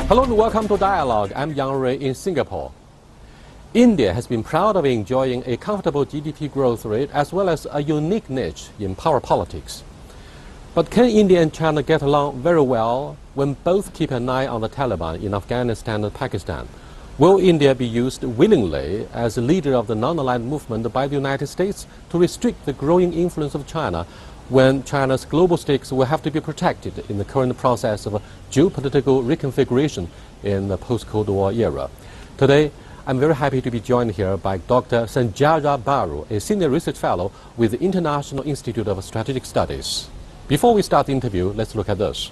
Hello and welcome to Dialogue. I'm Yang Rui in Singapore. India has been proud of enjoying a comfortable GDP growth rate as well as a unique niche in power politics. But can India and China get along very well when both keep an eye on the Taliban in Afghanistan and Pakistan? Will India be used willingly as a leader of the non-aligned movement by the United States to restrict the growing influence of China when China's global stakes will have to be protected in the current process of geopolitical reconfiguration in the post-Cold War era? Today, I'm very happy to be joined here by Dr. Sanjaya Baru, a senior research fellow with the International Institute of Strategic Studies. Before we start the interview, let's look at this.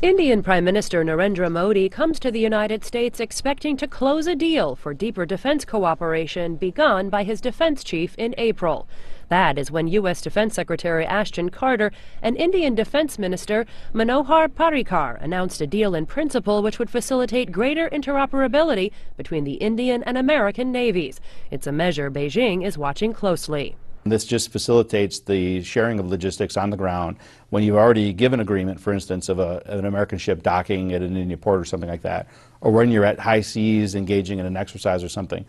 Indian Prime Minister Narendra Modi comes to the United States expecting to close a deal for deeper defense cooperation begun by his defense chief in April. That is when U.S. Defense Secretary Ashton Carter and Indian Defense Minister Manohar Parrikar announced a deal in principle which would facilitate greater interoperability between the Indian and American navies. It's a measure Beijing is watching closely. This just facilitates the sharing of logistics on the ground when you've already given agreement, for instance, of an American ship docking at an Indian port or something like that, or when you're at high seas engaging in an exercise or something.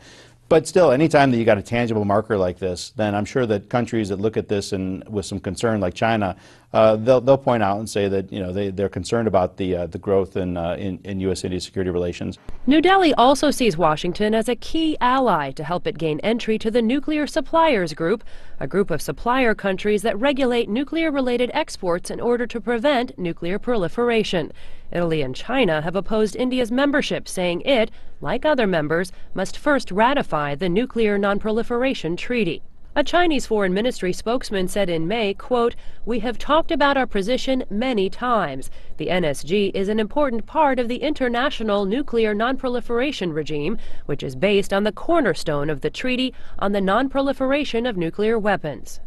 But still, anytime that you got a tangible marker like this, then I'm sure that countries that look at this and with some concern, like China, they'll point out and say that they're concerned about the growth in U.S.-India security relations. New Delhi also sees Washington as a key ally to help it gain entry to the Nuclear Suppliers Group, a group of supplier countries that regulate nuclear-related exports in order to prevent nuclear proliferation. Italy and China have opposed India's membership, saying it, like other members, must first ratify the Nuclear Non-Proliferation Treaty. A Chinese Foreign Ministry spokesman said in May, quote, "We have talked about our position many times. The NSG is an important part of the international nuclear non-proliferation regime, which is based on the cornerstone of the Treaty on the Non-Proliferation of Nuclear Weapons."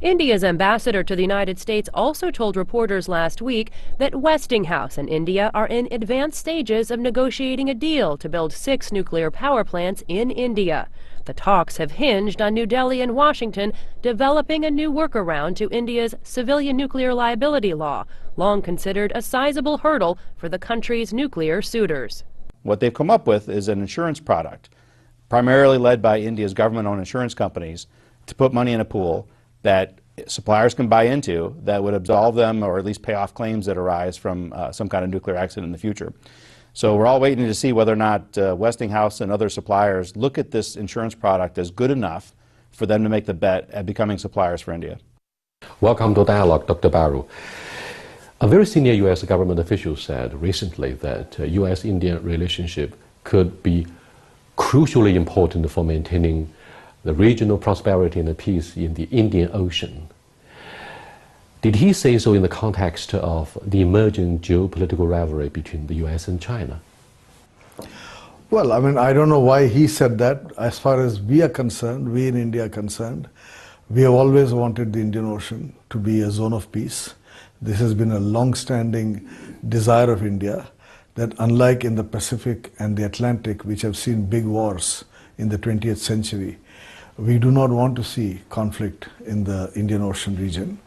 India's ambassador to the United States also told reporters last week that Westinghouse and India are in advanced stages of negotiating a deal to build 6 nuclear power plants in India. The talks have hinged on New Delhi and Washington developing a new workaround to India's civilian nuclear liability law, long considered a sizable hurdle for the country's nuclear suitors. What they've come up with is an insurance product, primarily led by India's government-owned insurance companies, to put money in a pool that suppliers can buy into that would absolve them or at least pay off claims that arise from some kind of nuclear accident in the future. So we're all waiting to see whether or not Westinghouse and other suppliers look at this insurance product as good enough for them to make the bet at becoming suppliers for India. Welcome to Dialogue, Dr. Baru. A very senior U.S. government official said recently that U.S.-India relationship could be crucially important for maintaining the regional prosperity and peace in the Indian Ocean. Did he say so in the context of the emerging geopolitical rivalry between the U.S. and China? Well, I mean, I don't know why he said that. As far as we are concerned, we in India are concerned, we have always wanted the Indian Ocean to be a zone of peace. This has been a long-standing desire of India, that unlike in the Pacific and the Atlantic, which have seen big wars in the 20th century, we do not want to see conflict in the Indian Ocean region,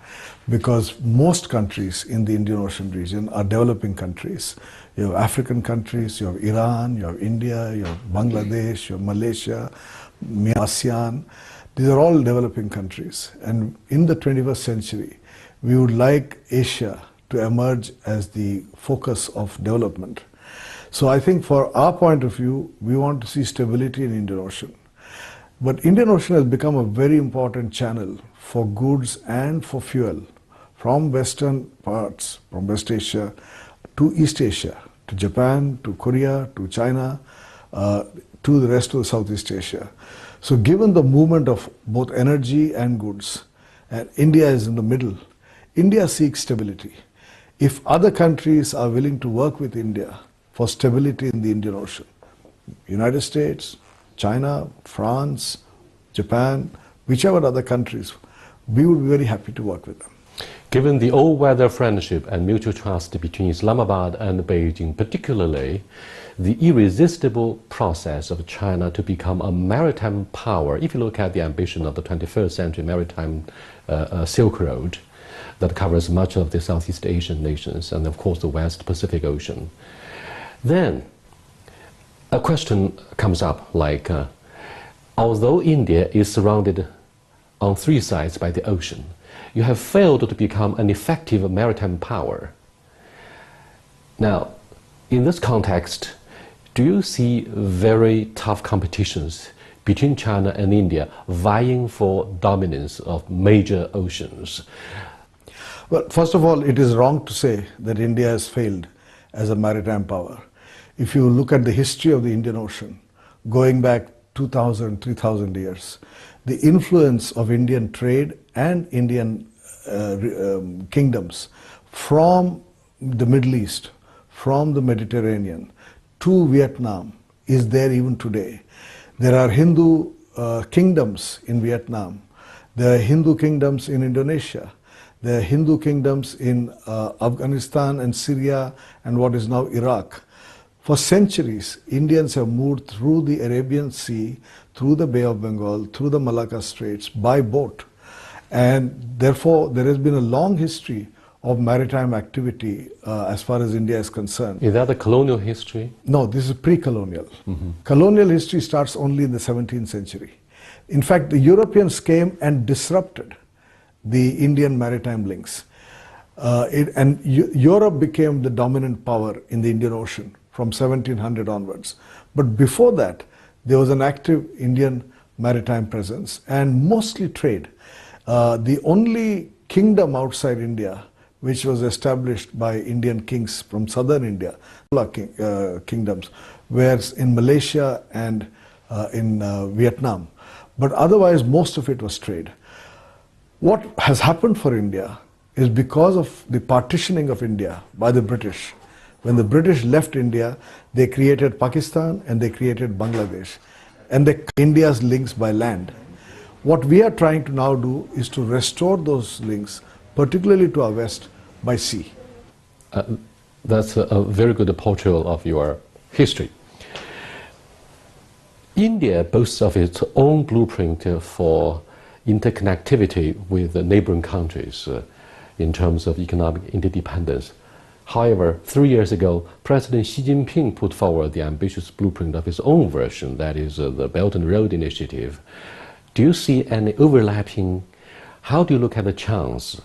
because most countries in the Indian Ocean region are developing countries. You have African countries, you have Iran, you have India, you have Bangladesh, you have Malaysia, ASEAN. These are all developing countries. And in the 21st century, we would like Asia to emerge as the focus of development. So I think for our point of view, we want to see stability in the Indian Ocean. But Indian Ocean has become a very important channel for goods and for fuel from western parts, from West Asia to East Asia, to Japan, to Korea, to China, to the rest of Southeast Asia. So given the movement of both energy and goods, and India is in the middle, India seeks stability. If other countries are willing to work with India for stability in the Indian Ocean, United States, China, France, Japan, whichever other countries, we would be very happy to work with them. Given the all-weather friendship and mutual trust between Islamabad and Beijing, particularly the irresistible process of China to become a maritime power, if you look at the ambition of the 21st century maritime Silk Road, that covers much of the Southeast Asian nations and, of course, the West Pacific Ocean. Then a question comes up like, although India is surrounded on three sides by the ocean, you have failed to become an effective maritime power. Now, in this context, do you see very tough competitions between China and India vying for dominance of major oceans? Well, first of all, it is wrong to say that India has failed as a maritime power. If you look at the history of the Indian Ocean, going back 2,000, 3,000 years, the influence of Indian trade and Indian kingdoms from the Middle East, from the Mediterranean to Vietnam is there even today. There are Hindu kingdoms in Vietnam. There are Hindu kingdoms in Indonesia. There are Hindu kingdoms in Afghanistan and Syria and what is now Iraq. For centuries, Indians have moved through the Arabian Sea, through the Bay of Bengal, through the Malacca Straits by boat. And therefore, there has been a long history of maritime activity as far as India is concerned. Is that a colonial history? No, this is pre-colonial. Colonial history starts only in the 17th century. In fact, the Europeans came and disrupted the Indian maritime links. Europe became the dominant power in the Indian Ocean from 1700 onwards. But before that, there was an active Indian maritime presence and mostly trade. The only kingdom outside India which was established by Indian kings from southern India, kingdoms, whereas in Malaysia and in Vietnam. But otherwise, most of it was trade. What has happened for India is because of the partitioning of India by the British. When the British left India, they created Pakistan and they created Bangladesh. And they India's links by land. What we are trying to now do is to restore those links, particularly to our west, by sea. That's a very good portrayal of your history. India boasts of its own blueprint for interconnectivity with the neighboring countries in terms of economic interdependence. However, 3 years ago, President Xi Jinping put forward the ambitious blueprint of his own version, that is the Belt and Road Initiative. Do you see any overlapping? How do you look at the chance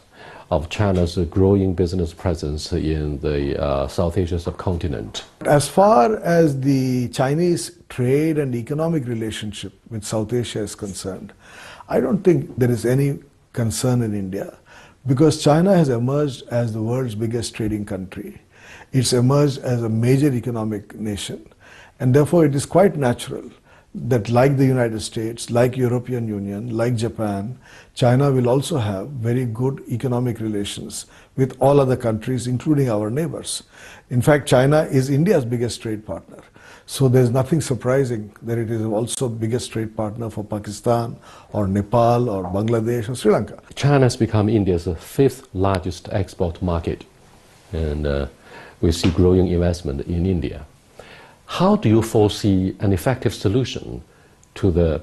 of China's growing business presence in the South Asia subcontinent? As far as the Chinese trade and economic relationship with South Asia is concerned, I don't think there is any concern in India, because China has emerged as the world's biggest trading country. It's emerged as a major economic nation, and therefore it is quite natural that, like the United States, like European Union, like Japan, China will also have very good economic relations with all other countries, including our neighbors. In fact, China is India's biggest trade partner. So there's nothing surprising that it is also biggest trade partner for Pakistan or Nepal or Bangladesh or Sri Lanka. China has become India's fifth largest export market, and we see growing investment in India. How do you foresee an effective solution to the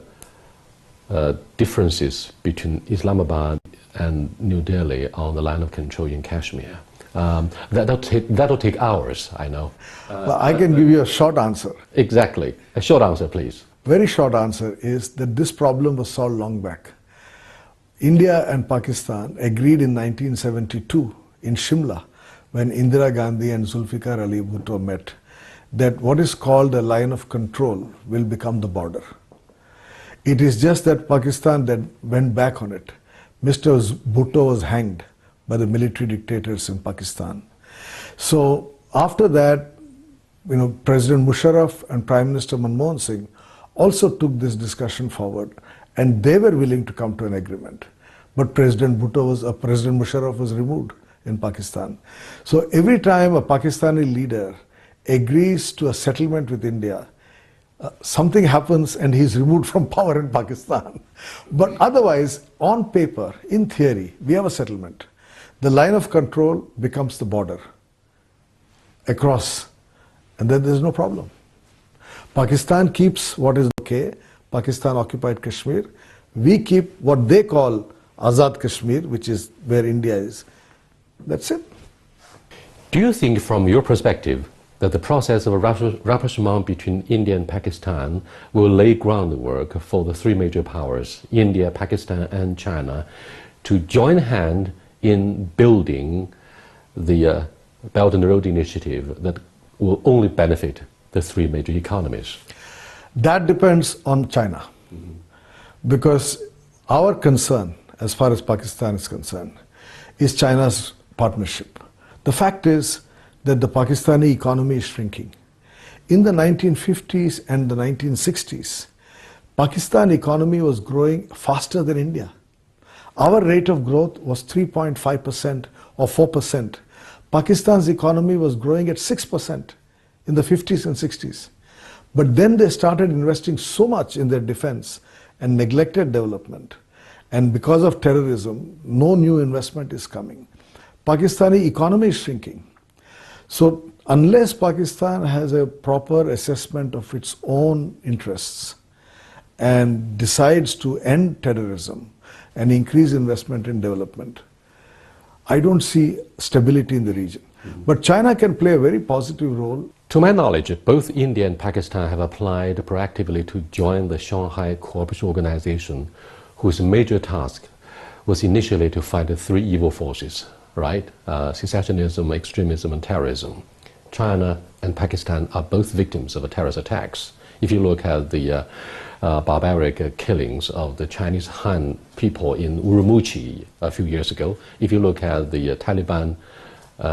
differences between Islamabad and New Delhi on the line of control in Kashmir? That'll take hours, I know. Well, I can give you a short answer. Exactly. A short answer, please. Very short answer is that this problem was solved long back. India and Pakistan agreed in 1972 in Shimla, when Indira Gandhi and Zulfikar Ali Bhutto met, that what is called a line of control will become the border. It is just that Pakistan then went back on it. Mr. Bhutto was hanged by the military dictators in Pakistan. So after that, President Musharraf and Prime Minister Manmohan Singh also took this discussion forward, and they were willing to come to an agreement. But President Musharraf was removed in Pakistan. So every time a Pakistani leader agrees to a settlement with India, something happens and he's removed from power in Pakistan. But otherwise, on paper, in theory, we have a settlement. The line of control becomes the border across, and then there's no problem. Pakistan keeps what is okay, Pakistan occupied Kashmir. We keep what they call Azad Kashmir, which is where India is, That's it. Do you think, from your perspective, that the process of rapprochement between India and Pakistan will lay groundwork for the three major powers, India, Pakistan, and China, to join hand in building the Belt and Road Initiative that will only benefit the three major economies? That depends on China. Because our concern, as far as Pakistan is concerned, is China's partnership. The fact is that the Pakistani economy is shrinking. In the 1950s and the 1960s, Pakistan economy was growing faster than India. Our rate of growth was 3.5% or 4%. Pakistan's economy was growing at 6% in the 50s and 60s. But then they started investing so much in their defense and neglected development. And because of terrorism, no new investment is coming. Pakistani economy is shrinking. So unless Pakistan has a proper assessment of its own interests and decides to end terrorism and increase investment in development, I don't see stability in the region. But China can play a very positive role. To my knowledge, both India and Pakistan have applied proactively to join the Shanghai Cooperation Organization, whose major task was initially to fight the three evil forces, right? Secessionism, extremism, and terrorism. China and Pakistan are both victims of terrorist attacks. If you look at the barbaric killings of the Chinese Han people in Urumqi a few years ago, if you look at the Taliban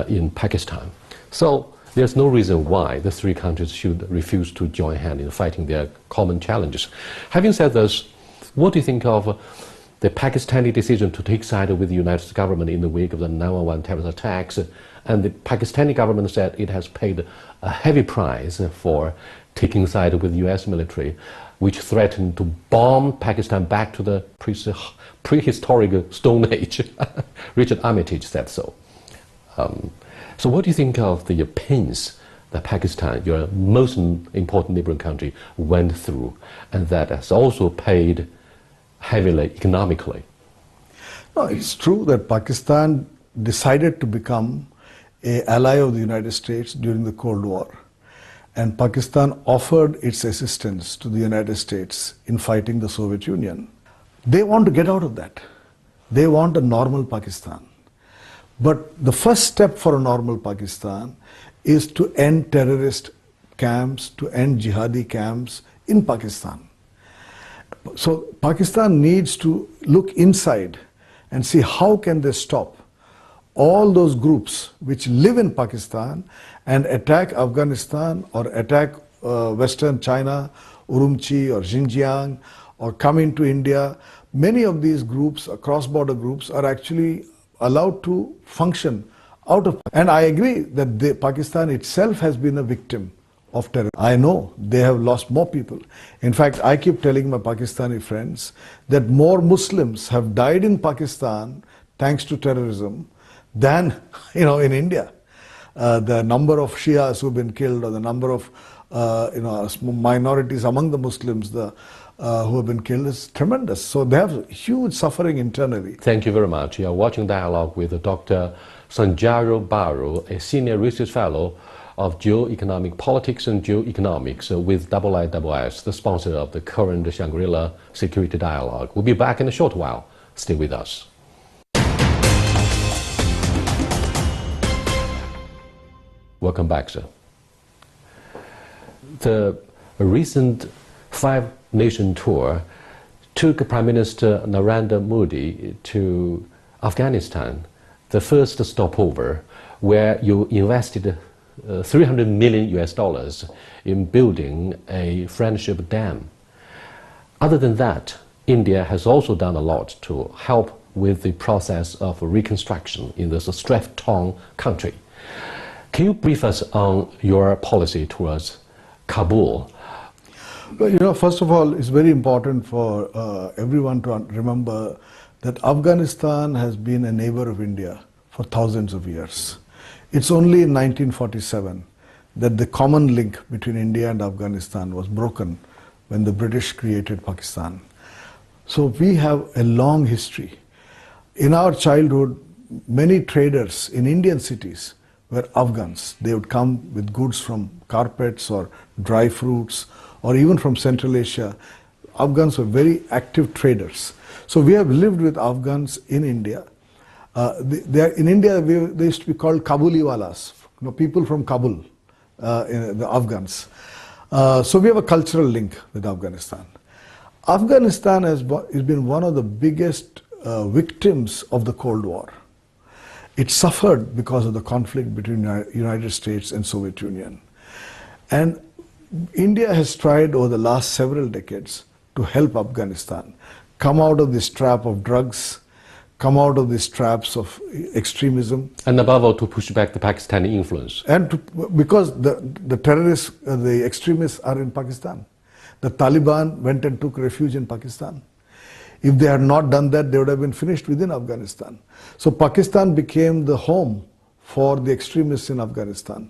in Pakistan. So there's no reason why the three countries should refuse to join hands in fighting their common challenges. Having said this, what do you think of the Pakistani decision to take side with the United States government in the wake of the 9/11 terrorist attacks? And the Pakistani government said it has paid a heavy price for taking side with the US military, which threatened to bomb Pakistan back to the prehistoric Stone Age. Richard Armitage said so. So what do you think of the pains that Pakistan, your most important neighboring country, went through, and that has also paid heavily economically? No, it's true that Pakistan decided to become an ally of the United States during the Cold War. And Pakistan offered its assistance to the United States in fighting the Soviet Union. They want to get out of that. They want a normal Pakistan. But the first step for a normal Pakistan is to end terrorist camps, to end jihadi camps in Pakistan. So Pakistan needs to look inside and see how can they stop all those groups which live in Pakistan and attack Afghanistan or attack Western China, Urumqi or Xinjiang, or come into India. Many of these groups, cross-border groups, are actually allowed to function out of. And I agree that Pakistan itself has been a victim of terror. I know they have lost more people. In fact, I keep telling my Pakistani friends that more Muslims have died in Pakistan thanks to terrorism than in India. The number of Shias who've been killed, or the number of minorities among the Muslims who have been killed is tremendous. So they have huge suffering internally. Thank you very much. You are watching Dialogue with Dr. Sanjaro Baru, a senior research fellow of Geoeconomic Politics and Geoeconomics with IISS, the sponsor of the current Shangri-La Security Dialogue. We'll be back in a short while. Stay with us. Welcome back, sir. The recent five-nation tour took Prime Minister Narendra Modi to Afghanistan, the first stopover, where you invested $300 million in building a friendship dam. Other than that, India has also done a lot to help with the process of reconstruction in this strife-torn country. Can you brief us on your policy towards Kabul? Well, first of all, it's very important for everyone to remember that Afghanistan has been a neighbor of India for thousands of years. It's only in 1947 that the common link between India and Afghanistan was broken when the British created Pakistan. So we have a long history. In our childhood, many traders in Indian cities were Afghans. They would come with goods from carpets or dry fruits or even from Central Asia. Afghans were very active traders. So we have lived with Afghans in India. In India, they used to be called Kabuliwalas, people from Kabul, the Afghans. So we have a cultural link with Afghanistan. Afghanistan has been one of the biggest victims of the Cold War. It suffered because of the conflict between the United States and Soviet Union. And India has tried over the last several decades to help Afghanistan come out of this trap of drugs, come out of these traps of extremism. And above all, to push back the Pakistani influence. And because the terrorists, the extremists are in Pakistan. The Taliban went and took refuge in Pakistan. If they had not done that, they would have been finished within Afghanistan. So Pakistan became the home for the extremists in Afghanistan,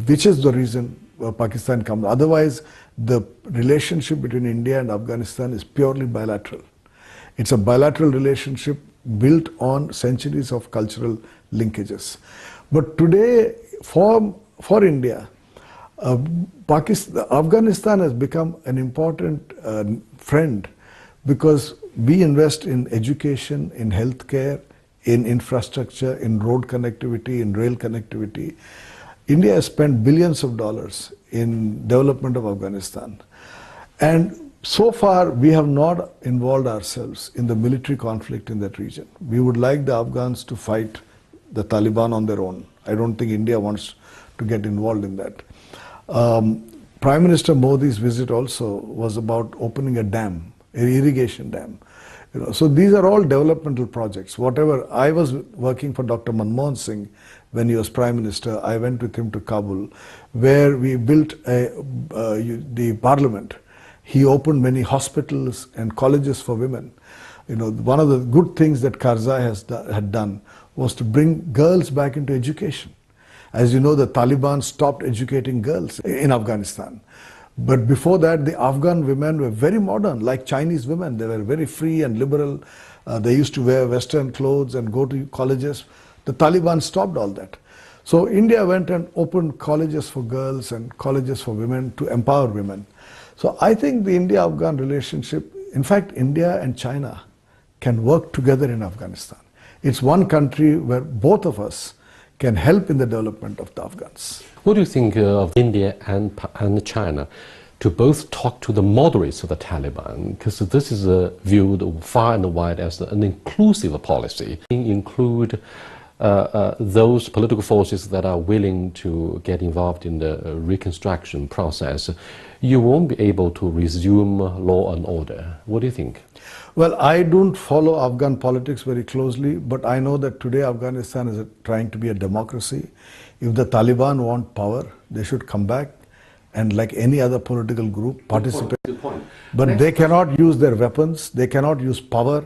which is the reason Pakistan comes. Otherwise, the relationship between India and Afghanistan is purely bilateral. It's a bilateral relationship built on centuries of cultural linkages. But today, for India, Afghanistan has become an important friend because we invest in education, in healthcare, in infrastructure, in road connectivity, in rail connectivity. India has spent billions of dollars in development of Afghanistan. And so far, we have not involved ourselves in the military conflict in that region. We would like the Afghans to fight the Taliban on their own. I don't think India wants to get involved in that. Prime Minister Modi's visit also was about opening a dam, an irrigation dam. So these are all developmental projects. Whatever, I was working for Dr. Manmohan Singh when he was Prime Minister. I went with him to Kabul, where we built the parliament. He opened many hospitals and colleges for women. One of the good things that Karzai had done was to bring girls back into education. As you know, the Taliban stopped educating girls in Afghanistan. But before that, the Afghan women were very modern, like Chinese women. They were very free and liberal. They used to wear Western clothes and go to colleges. The Taliban stopped all that. So India went and opened colleges for girls and colleges for women to empower women. So I think the India-Afghan relationship, in fact, India and China can work together in Afghanistan. It's one country where both of us can help in the development of the Afghans. What do you think of India and China to both talk to the moderates of the Taliban? Because this is viewed far and wide as an inclusive policy. Include those political forces that are willing to get involved in the reconstruction process. You won't be able to resume law and order. What do you think? Well, I don't follow Afghan politics very closely, but I know that today Afghanistan is trying to be a democracy. If the Taliban want power, they should come back and, like any other political group, participate. Good point. But they cannot use their weapons, they cannot use power.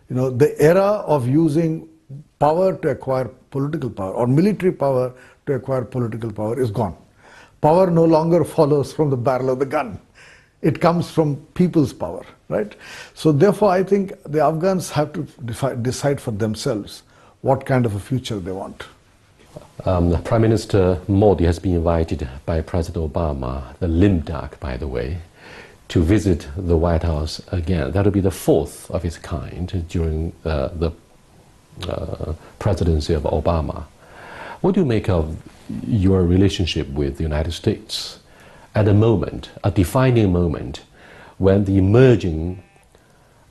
The era of using power to acquire political power or military power to acquire political power is gone. Power no longer follows from the barrel of the gun. It comes from people's power, right? So therefore, I think the Afghans have to decide for themselves what kind of a future they want. Prime Minister Modi has been invited by President Obama, the lame duck, by the way, to visit the White House again. That will be the fourth of its kind during the presidency of Obama. What do you make of your relationship with the United States at a moment, a defining moment, when the emerging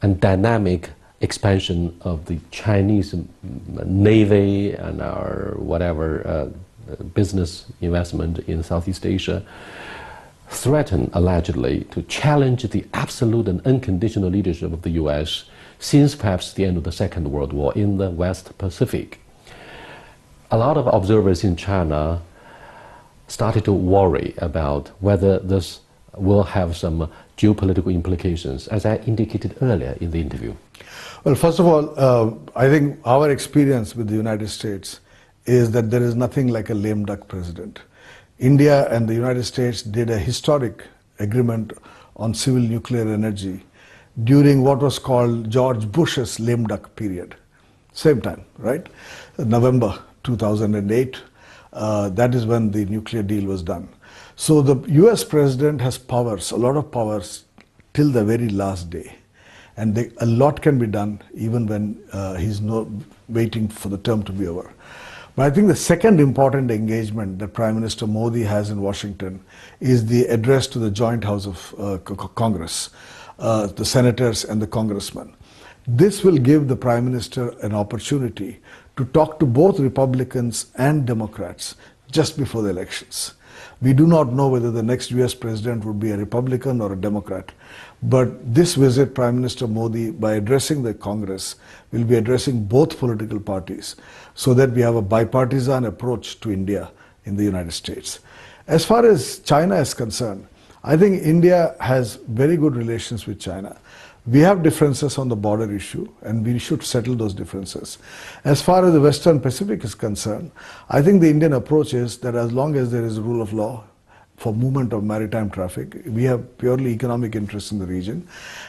and dynamic expansion of the Chinese Navy and our whatever business investment in Southeast Asia threaten allegedly to challenge the absolute and unconditional leadership of the US since perhaps the end of the Second World War in the West Pacific? A lot of observers in China started to worry about whether this will have some geopolitical implications, as I indicated earlier in the interview. Well, first of all, I think our experience with the United States is that there is nothing like a lame duck president. India and the United States did a historic agreement on civil nuclear energy during what was called George Bush's lame duck period. same time, right? November 2008, that is when the nuclear deal was done. So the US president has powers, a lot of powers, till the very last day. And a lot can be done even when he's waiting for the term to be over. But I think the second important engagement that Prime Minister Modi has in Washington is the address to the joint house of Congress, the senators and the congressmen. This will give the Prime Minister an opportunity to talk to both Republicans and Democrats just before the elections. We do not know whether the next US president would be a Republican or a Democrat. But this visit, Prime Minister Modi, by addressing the Congress, will be addressing both political parties so that we have a bipartisan approach to India in the United States. As far as China is concerned, I think India has very good relations with China. We have differences on the border issue, and we should settle those differences. As far as the Western Pacific is concerned, I think the Indian approach is that as long as there is rule of law for movement of maritime traffic, we have purely economic interests in the region.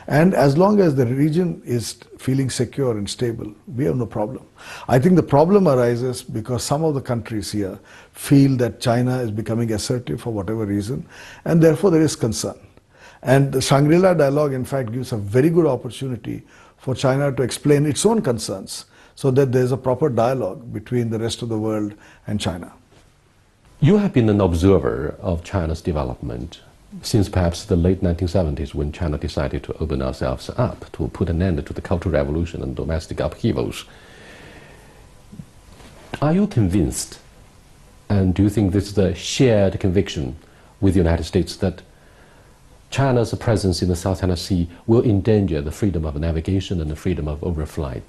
And as long as the region is feeling secure and stable, we have no problem. I think the problem arises because some of the countries here feel that China is becoming assertive for whatever reason, and therefore there is concern. And the Shangri-La dialogue, in fact, gives a very good opportunity for China to explain its own concerns so that there is a proper dialogue between the rest of the world and China. You have been an observer of China's development since perhaps the late 1970s, when China decided to open ourselves up to put an end to the Cultural Revolution and domestic upheavals. Are you convinced, and do you think this is a shared conviction with the United States, that China's presence in the South China Sea will endanger the freedom of navigation and the freedom of overflight?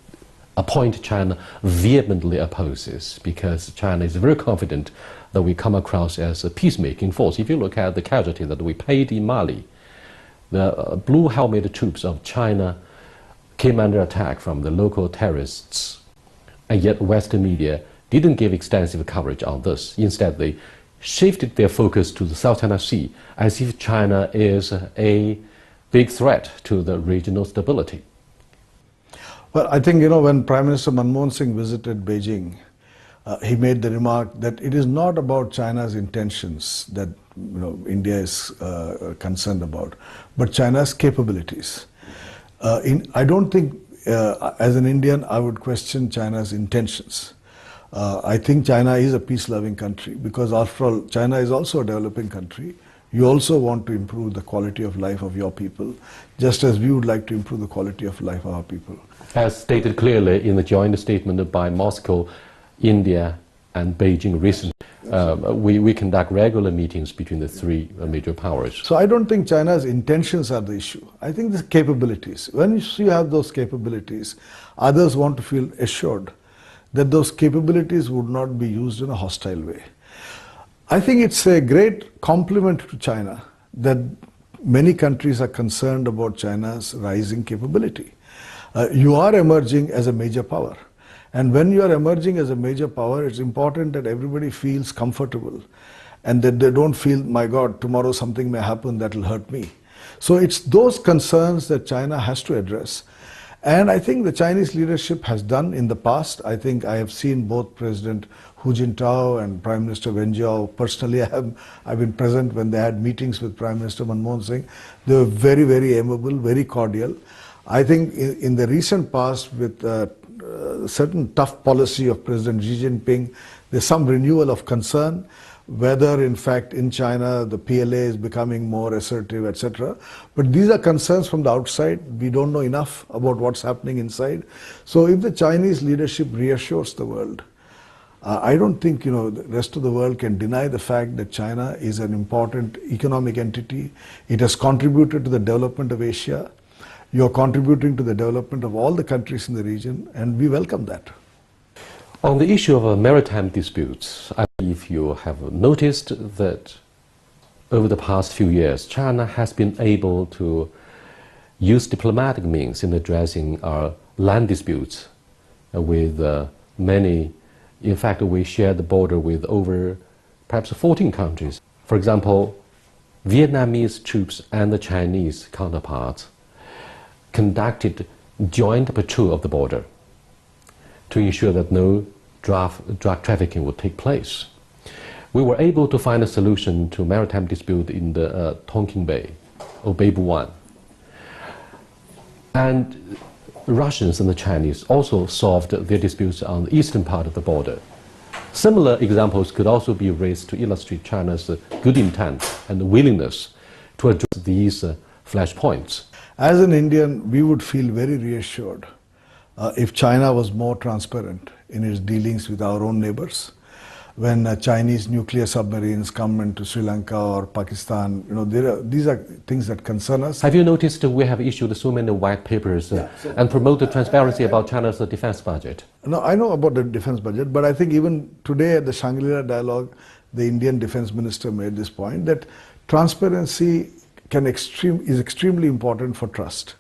A point China vehemently opposes, because China is very confident that we come across as a peacemaking force. If you look at the casualty that we paid in Mali, the blue helmet troops of China came under attack from the local terrorists, and yet Western media didn't give extensive coverage on this. Instead, they shifted their focus to the South China Sea as if China is a big threat to the regional stability. Well, I think, when Prime Minister Manmohan Singh visited Beijing, he made the remark that it is not about China's intentions that India is concerned about, but China's capabilities. I don't think, as an Indian, I would question China's intentions. I think China is a peace-loving country because, after all, China is also a developing country. You also want to improve the quality of life of your people, just as we would like to improve the quality of life of our people. As stated clearly in the joint statement by Moscow, India and Beijing recently, we conduct regular meetings between the three major powers. So I don't think China's intentions are the issue. I think the capabilities. When you have those capabilities, others want to feel assured that those capabilities would not be used in a hostile way. I think it's a great compliment to China that many countries are concerned about China's rising capability. You are emerging as a major power. And when you are emerging as a major power, it's important that everybody feels comfortable and that they don't feel, my God, tomorrow something may happen that will hurt me. So it's those concerns that China has to address. And I think the Chinese leadership has done in the past. I think I have seen both President Hu Jintao and Prime Minister Wen Jiao. Personally, I've been present when they had meetings with Prime Minister Manmohan Singh. They were very, very amiable, very cordial. I think in the recent past, with certain tough policy of President Xi Jinping, there's some renewal of concern, whether in fact in China the PLA is becoming more assertive, etc. But these are concerns from the outside. We don't know enough about what's happening inside. So if the Chinese leadership reassures the world, I don't think the rest of the world can deny the fact that China is an important economic entity. It has contributed to the development of Asia. You're contributing to the development of all the countries in the region, and we welcome that. On the issue of maritime disputes, I believe you have noticed that over the past few years, China has been able to use diplomatic means in addressing our land disputes with many. In fact, we share the border with over perhaps 14 countries. For example, Vietnamese troops and the Chinese counterparts conducted joint patrol of the border. to ensure that no drug trafficking would take place. We were able to find a solution to maritime dispute in the Tonkin Bay, or Beibu One. And Russians and the Chinese also solved their disputes on the eastern part of the border. Similar examples could also be raised to illustrate China's good intent and willingness to address these flashpoints. As an Indian, we would feel very reassured if China was more transparent in its dealings with our own neighbors. When Chinese nuclear submarines come into Sri Lanka or Pakistan, these are things that concern us. Have you noticed we have issued so many white papers and promoted transparency about China's defense budget? No, I know about the defense budget, but I think even today at the Shangri-La Dialogue, the Indian Defense Minister made this point that transparency is extremely important for trust.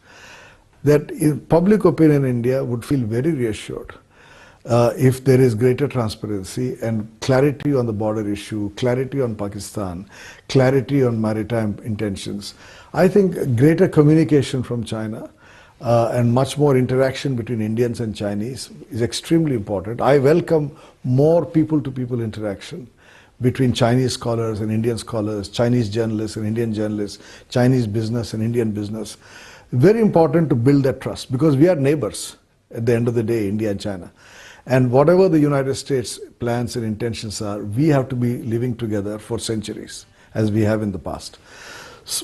That public opinion in India would feel very reassured if there is greater transparency and clarity on the border issue, clarity on Pakistan, clarity on maritime intentions. I think greater communication from China and much more interaction between Indians and Chinese is extremely important. I welcome more people-to-people interaction between Chinese scholars and Indian scholars, Chinese journalists and Indian journalists, Chinese business and Indian business. Very important to build that trust because we are neighbors at the end of the day, India and China. And whatever the United States plans and intentions are, we have to be living together for centuries, as we have in the past.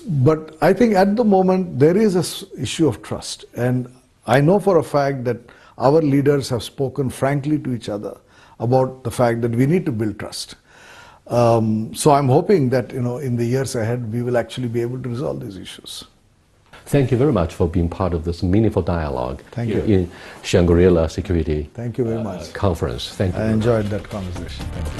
But I think at the moment, there is an issue of trust. And I know for a fact that our leaders have spoken frankly to each other about the fact that we need to build trust. So I'm hoping that in the years ahead, we will actually be able to resolve these issues. Thank you very much for being part of this meaningful dialogue in Shangri-La Security Thank you very much. Conference. Thank you. I enjoyed that conversation. Thank you.